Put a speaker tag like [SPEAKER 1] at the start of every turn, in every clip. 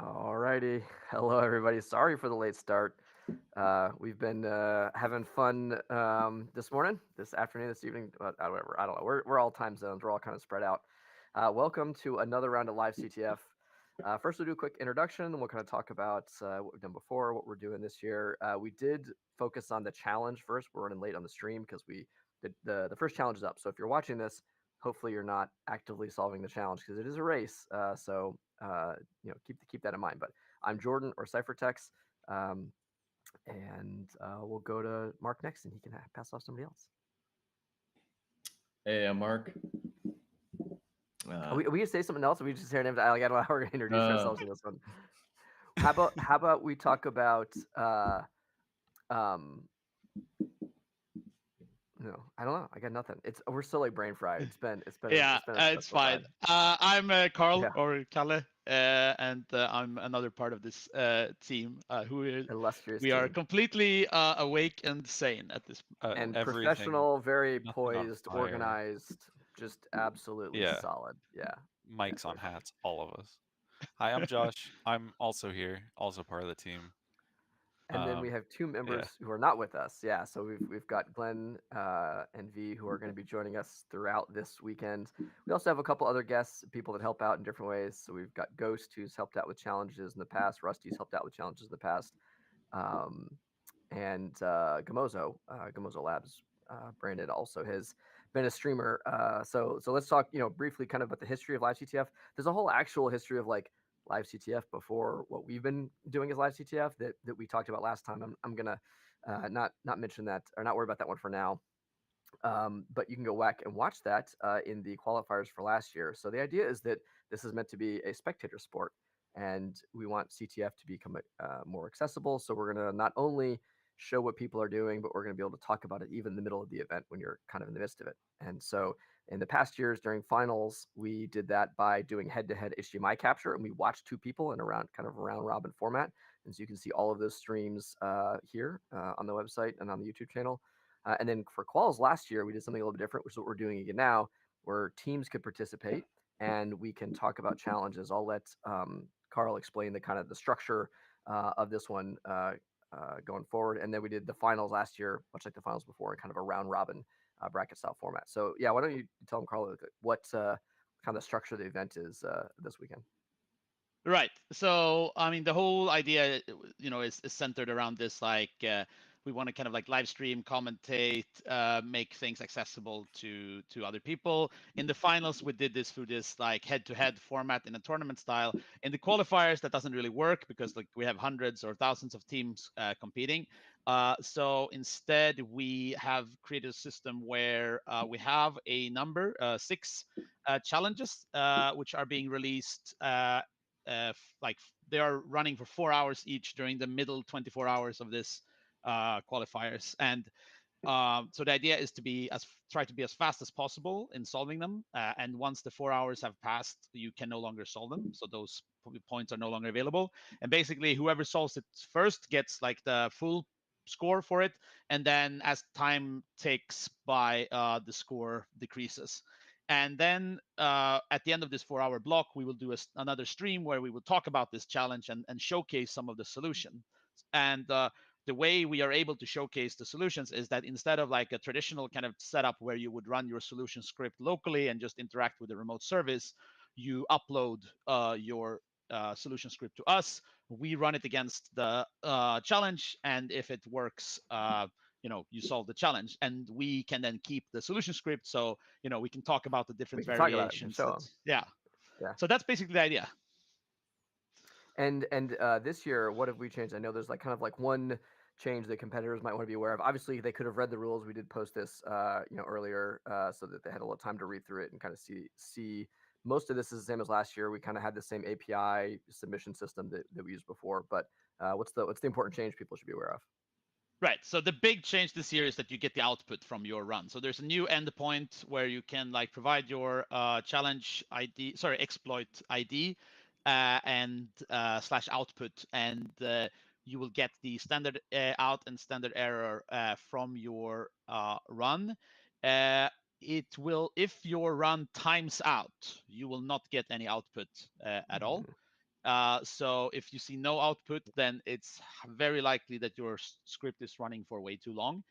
[SPEAKER 1] All righty. Hello, everybody. Sorry for the late start. We've been having fun this morning, this afternoon, this evening, whatever. I don't know. We're all time zones. We're all kind of spread out. Welcome to another round of LiveCTF. First, we'll do a quick introduction, and we'll kind of talk about what we've done before, what we're doing this year. We did focus on the challenge first. We're running late on the stream because the first challenge is up. So if you're watching this, hopefully you're not actively solving the challenge because it is a race. Keep that in mind. But I'm Jordan or CipherTex, and we'll go to Mark next, and he can pass off somebody else.
[SPEAKER 2] Hey, I'm Mark.
[SPEAKER 1] We can say something else. Or we just hear names. I don't know how we're going to introduce ourselves in this one. How about we talk about No, I don't know. I got nothing. We're still like brain fried. It's been
[SPEAKER 3] it's fine. I'm Carl or Kalle, and I'm another part of this team we are completely awake and sane at this
[SPEAKER 1] and professional, very poised, organized, just absolutely solid. Yeah.
[SPEAKER 4] Mics on hats, all of us. Hi, I'm Josh. I'm also here, also part of the team.
[SPEAKER 1] And then we have two members who are not with us. Yeah, so we've got Glenn and V who are going to be joining us throughout this weekend. We also have a couple other guests, people that help out in different ways. So we've got Ghost, who's helped out with challenges in the past. Rusty's helped out with challenges in the past. And Gamozo Labs, Brandon also has been a streamer. So let's talk, briefly kind of about the history of LiveCTF. There's a whole actual history of like LiveCTF before what we've been doing as LiveCTF that we talked about last time. I'm gonna not mention that or not worry about that one for now. But you can go back and watch that in the qualifiers for last year. So the idea is that this is meant to be a spectator sport, and we want CTF to become more accessible. So we're gonna not only show what people are doing, but we're going to be able to talk about it even in the middle of the event when you're kind of in the midst of it. And so in the past years during finals, we did that by doing head-to-head HDMI capture, and we watched two people in a round robin format. And so you can see all of those streams here on the website and on the YouTube channel. And then for Quals last year, we did something a little bit different, which is what we're doing again now, where teams could participate and we can talk about challenges. I'll let Carl explain the kind of the structure of this one going forward. And then we did the finals last year, much like the finals before, in kind of a round robin bracket style format. So yeah, why don't you tell them, Carl, what kind of the structure of the event is this weekend?
[SPEAKER 3] Right. So I mean, the whole idea, is centered around this, we want to kind of like live stream, commentate, make things accessible to other people. In the finals, we did this through this like head-to-head format in a tournament style. In the qualifiers, that doesn't really work because like we have hundreds or thousands of teams competing. So instead, we have created a system where we have a number, 6 challenges, which are being released. Like they are running for 4 hours each during the middle 24 hours of this qualifiers, and so the idea is to try to be as fast as possible in solving them, and once the 4 hours have passed, you can no longer solve them, so those points are no longer available, and basically whoever solves it first gets like the full score for it, and then as time takes by, the score decreases. And then at the end of this 4-hour block, we will do another stream where we will talk about this challenge and showcase some of the solution. And the way we are able to showcase the solutions is that instead of like a traditional kind of setup where you would run your solution script locally and just interact with the remote service, you upload your solution script to us. We run it against the challenge, and if it works, you solve the challenge, and we can then keep the solution script. So we can talk about the different variations. Yeah. So that's basically the idea.
[SPEAKER 1] And this year, what have we changed? I know there's like kind of like one change that competitors might want to be aware of. Obviously, they could have read the rules. We did post this, earlier, so that they had a little time to read through it and kind of see. Most of this is the same as last year. We kind of had the same API submission system that we used before. But what's the important change people should be aware of?
[SPEAKER 3] Right. So the big change this year is that you get the output from your run. So there's a new endpoint where you can like provide your exploit ID and /output, and you will get the standard out and standard error from your run. It will, if your run times out, you will not get any output at all. So if you see no output, then it's very likely that your script is running for way too long.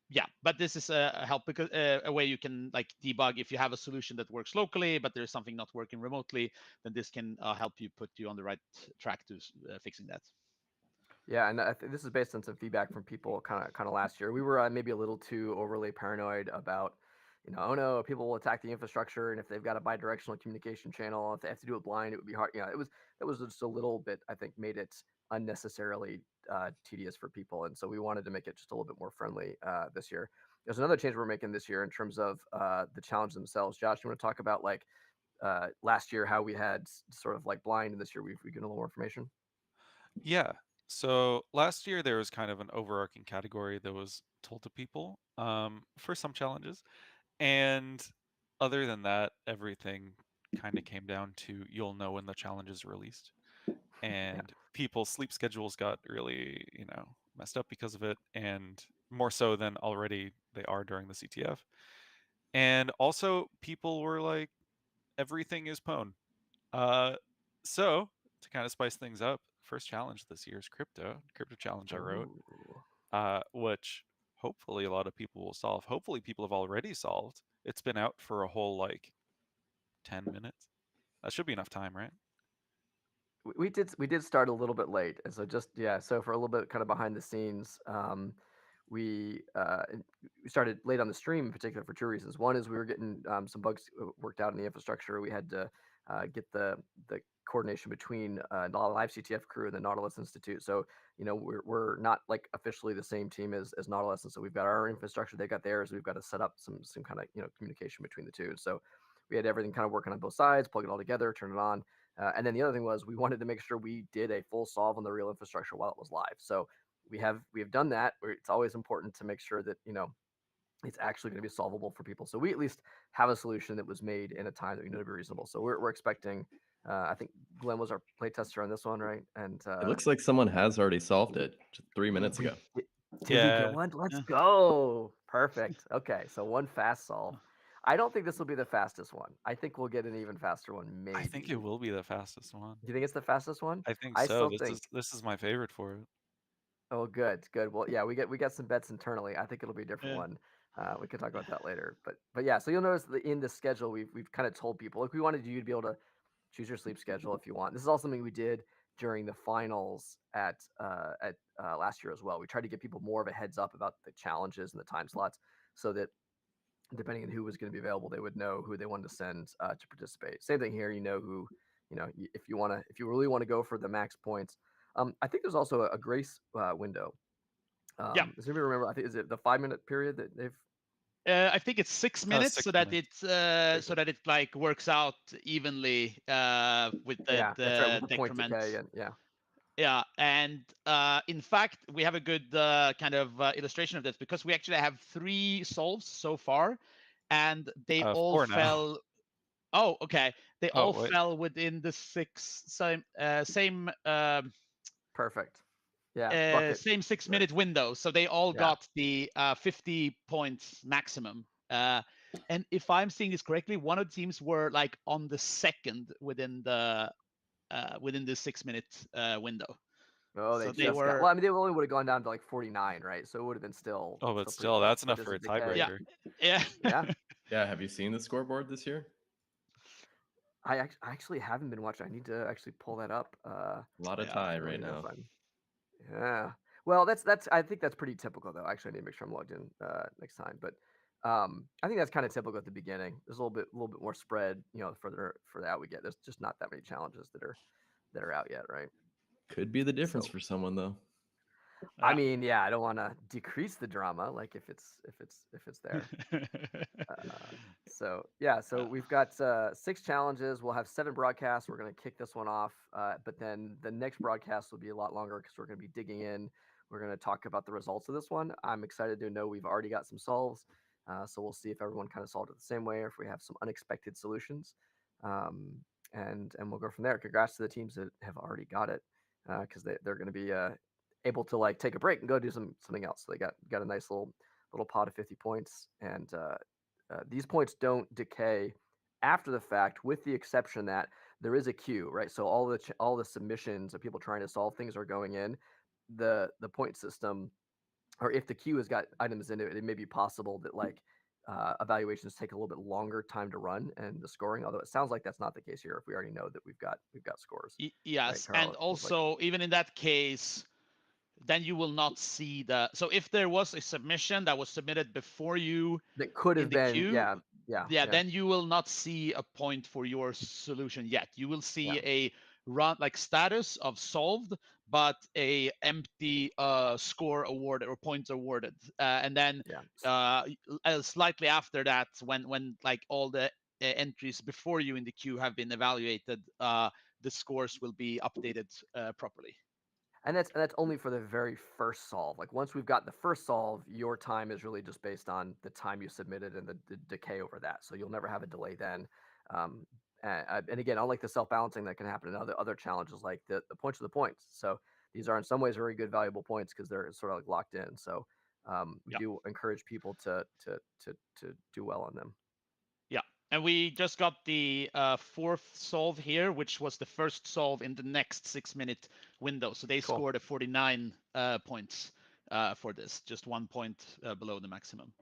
[SPEAKER 3] Yeah, but this is a help because a way you can like debug if you have a solution that works locally, but there's something not working remotely, then this can help you put you on the right track to fixing that.
[SPEAKER 1] Yeah, and I think this is based on some feedback from people kind of last year. We were maybe a little too overly paranoid about, oh no, people will attack the infrastructure, and if they've got a bidirectional communication channel, if they have to do it blind, it would be hard. It was just a little bit, I think, made it unnecessarily tedious for people, and so we wanted to make it just a little bit more friendly this year. There's another change we're making this year in terms of the challenge themselves. Josh, you want to talk about like last year how we had sort of like blind, and this year we've given a little more information?
[SPEAKER 4] Yeah. So last year there was kind of an overarching category that was told to people for some challenges. And other than that, everything kind of came down to you'll know when the challenge is released. And people's sleep schedules got really, messed up because of it, and more so than already they are during the CTF. And also people were like, everything is pwn. So to kind of spice things up, first challenge this year is crypto challenge I wrote, which hopefully a lot of people will solve. Hopefully people have already solved. It's been out for a whole like 10 minutes. That should be enough time, right?
[SPEAKER 1] We did start a little bit late, and so so for a little bit kind of behind the scenes, we started late on the stream in particular for two reasons. One is we were getting some bugs worked out in the infrastructure. We had to get the coordination between the LiveCTF crew and the Nautilus Institute. So we're not like officially the same team as Nautilus, and so we've got our infrastructure, they got theirs. We've got to set up some kind of communication between the two. So we had everything kind of working on both sides, plug it all together, turn it on. And then the other thing was we wanted to make sure we did a full solve on the real infrastructure while it was live. So we have done that. It's always important to make sure that it's actually going to be solvable for people. So we at least have a solution that was made in a time that we know to be reasonable. So we're expecting. I think Glenn was our playtester on this one, right? And
[SPEAKER 2] It looks like someone has already solved it just 3 minutes ago.
[SPEAKER 1] did we get one? Let's go. Perfect. Okay, so one fast solve. I don't think this will be the fastest one. I think we'll get an even faster one, maybe.
[SPEAKER 4] I think it will be the fastest one.
[SPEAKER 1] Do you think it's the fastest one?
[SPEAKER 4] I think so. This is my favorite for it.
[SPEAKER 1] Oh, good. Well, yeah, we got some bets internally. I think it'll be a different one. We can talk about that later. But yeah, so you'll notice that in the schedule we've kind of told people like we wanted you to be able to choose your sleep schedule if you want. This is also something we did during the finals at last year as well. We tried to give people more of a heads up about the challenges and the time slots, so that depending on who was going to be available, they would know who they wanted to send to participate. Same thing here. Who, if you really want to go for the max points. I think there's also a grace window. Does anybody remember? I think is it the 5-minute period that they've.
[SPEAKER 3] I think it's 6 minutes,
[SPEAKER 4] 6
[SPEAKER 3] so that
[SPEAKER 4] minutes.
[SPEAKER 3] it like works out evenly with the
[SPEAKER 1] that's right, with the point
[SPEAKER 3] decrement.
[SPEAKER 1] decay and
[SPEAKER 3] Yeah, and in fact, we have a good kind of illustration of this because we actually have 3 solves so far, and they all fell.
[SPEAKER 4] Now.
[SPEAKER 3] Oh, okay. They all
[SPEAKER 4] wait.
[SPEAKER 3] fell within the same.
[SPEAKER 1] Perfect. Yeah.
[SPEAKER 3] Same 6-minute window, so they all got the 50 points maximum. And if I'm seeing this correctly, one of the teams were like on the second within the 6-minute window.
[SPEAKER 1] Oh,
[SPEAKER 3] so
[SPEAKER 1] they were. Well, I mean, they only would have gone down to like 49, right? So it would have been still.
[SPEAKER 4] Oh, but still, that's enough for a tiebreaker.
[SPEAKER 3] Yeah.
[SPEAKER 2] Yeah. Have you seen the scoreboard this year?
[SPEAKER 1] I actually haven't been watching. I need to actually pull that up.
[SPEAKER 2] A lot of tie right now.
[SPEAKER 1] Yeah. Well, that's. I think that's pretty typical, though. Actually, I need to make sure I'm logged in next time. But I think that's kind of typical at the beginning. There's a little bit more spread. Further out we get, there's just not that many challenges that are out yet, right?
[SPEAKER 2] Could be the difference for someone, though.
[SPEAKER 1] I mean, yeah, I don't want to decrease the drama, like if it's there. So we've got 6 challenges. We'll have 7 broadcasts. We're going to kick this one off, but then the next broadcast will be a lot longer because we're going to be digging in. We're going to talk about the results of this one. I'm excited to know we've already got some solves, so we'll see if everyone kind of solved it the same way or if we have some unexpected solutions, and we'll go from there. Congrats to the teams that have already got it, because they're going to be able to like take a break and go do something else. So they got a nice little pot of 50 points, and these points don't decay after the fact, with the exception that there is a queue, right? So all the submissions of people trying to solve things are going in. The point system, or if the queue has got items in it, it may be possible that like evaluations take a little bit longer time to run and the scoring. Although it sounds like that's not the case here. If we already know that we've got scores, right,
[SPEAKER 3] Yes,
[SPEAKER 1] Carl?
[SPEAKER 3] and also even in that case, then you will not see the. So if there was a submission that was submitted before you
[SPEAKER 1] that could
[SPEAKER 3] in
[SPEAKER 1] have
[SPEAKER 3] the
[SPEAKER 1] been,
[SPEAKER 3] queue,
[SPEAKER 1] yeah.
[SPEAKER 3] then you will not see a point for your solution yet. You will see a run like status of solved, but a empty score awarded or points awarded, and then slightly after that, when like all the entries before you in the queue have been evaluated, the scores will be updated properly.
[SPEAKER 1] And that's only for the very first solve. Like once we've got the first solve, your time is really just based on the time you submitted and the decay over that. So you'll never have a delay then. And again, unlike the self-balancing that can happen in other challenges, like the points are the points. So these are in some ways very good, valuable points because they're sort of like locked in. So we do encourage people to do well on them.
[SPEAKER 3] Yeah, and we just got the fourth solve here, which was the first solve in the next 6-minute window. So they scored a 49 points for this, just 1 point below the maximum.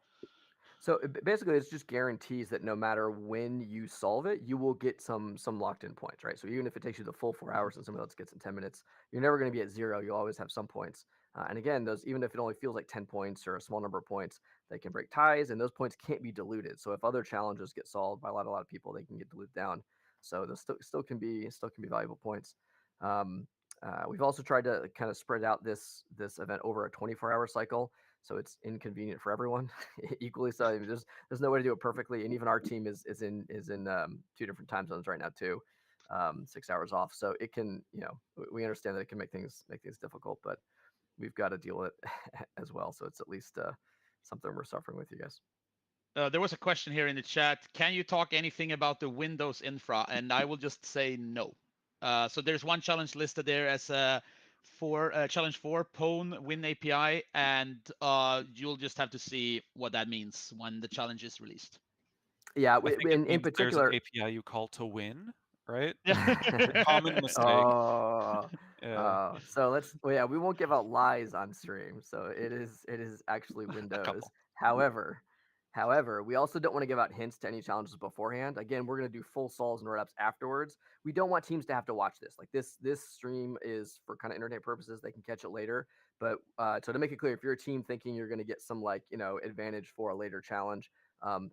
[SPEAKER 1] So basically, it's just guarantees that no matter when you solve it, you will get some locked-in points, right? So even if it takes you the full 4 hours and someone else gets in 10 minutes, you're never going to be at zero. You'll always have some points. And again, those, even if it only feels like 10 points or a small number of points, they can break ties, and those points can't be diluted. So if other challenges get solved by a lot of people, they can get diluted down. So those still can be valuable points. We've also tried to kind of spread out this event over a 24-hour cycle, so it's inconvenient for everyone equally. So I mean, there's no way to do it perfectly, and even our team is in 2 different time zones right now too, 6 hours off. So it can, we understand that it can make things difficult, but we've got to deal with it as well. So it's at least something we're suffering with, you guys.
[SPEAKER 3] There was a question here in the chat. Can you talk anything about the Windows infra? And I will just say no. So there's one challenge listed there as challenge 4 Pwn Win API, and you'll just have to see what that means when the challenge is released.
[SPEAKER 1] Yeah,
[SPEAKER 4] I think
[SPEAKER 1] in particular,
[SPEAKER 4] there's an API you call to win, right? A common mistake.
[SPEAKER 1] So we won't give out lies on stream. So it is actually Windows. However, we also don't want to give out hints to any challenges beforehand. Again, we're going to do full solves and write-ups afterwards. We don't want teams to have to watch this. Like this stream is for kind of entertainment purposes. They can catch it later. But so to make it clear, if you're a team thinking you're going to get some advantage for a later challenge,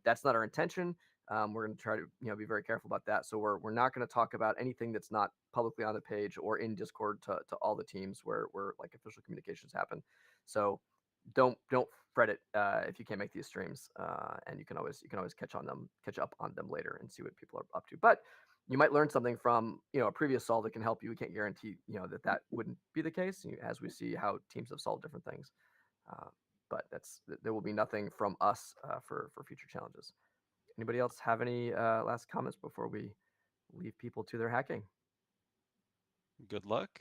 [SPEAKER 1] that's not our intention. We're going to try to be very careful about that. So we're not going to talk about anything that's not publicly on the page or in Discord to all the teams where like official communications happen. So don't fret it if you can't make these streams, and you can always catch up on them later and see what people are up to. But you might learn something from a previous solve that can help you. We can't guarantee that wouldn't be the case as we see how teams have solved different things. But there will be nothing from us for future challenges. Anybody else have any last comments before we leave people to their hacking?
[SPEAKER 4] Good luck.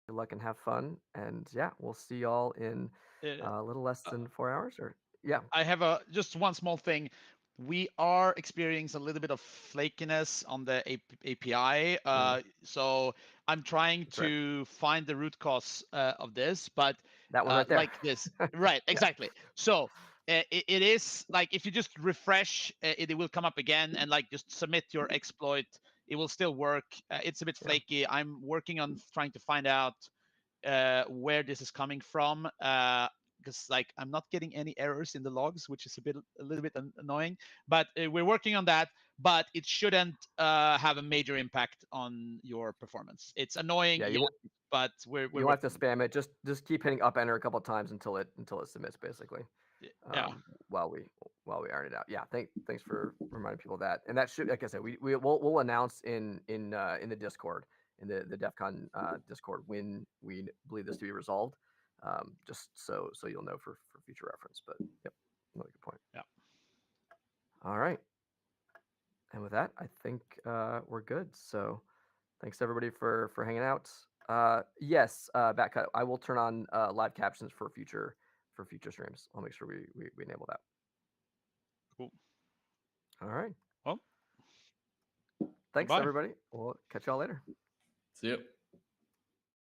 [SPEAKER 1] Good luck and have fun. And yeah, we'll see y'all in a little less than 4 hours. Or yeah,
[SPEAKER 3] I have just one small thing. We are experiencing a little bit of flakiness on the API. So I'm trying to find the root cause of this, but
[SPEAKER 1] that one right there.
[SPEAKER 3] like this, right? Exactly. So it is like if you just refresh, it will come up again, and like just submit your exploit. It will still work. It's a bit flaky. I'm working on trying to find out where this is coming from. Because like I'm not getting any errors in the logs, which is a little bit annoying. But we're working on that. But it shouldn't have a major impact on your performance. It's annoying, but we're
[SPEAKER 1] you have to spam it. Just keep hitting up enter a couple of times until it submits, basically. While we iron it out. Yeah. Thanks for reminding people of that. And that should, like I said, we'll announce in the Discord, in the DEF CON Discord, when we believe this to be resolved. Just so you'll know for future reference. But yep, another good point.
[SPEAKER 3] Yeah.
[SPEAKER 1] All right. And with that, I think we're good. So thanks everybody for hanging out. Yes, Backcut. I will turn on live captions for future streams. I'll make sure we enable that.
[SPEAKER 3] Cool.
[SPEAKER 1] All right.
[SPEAKER 3] Well,
[SPEAKER 1] Thanks,
[SPEAKER 3] goodbye.
[SPEAKER 1] everybody. We'll catch y'all later.
[SPEAKER 2] See you.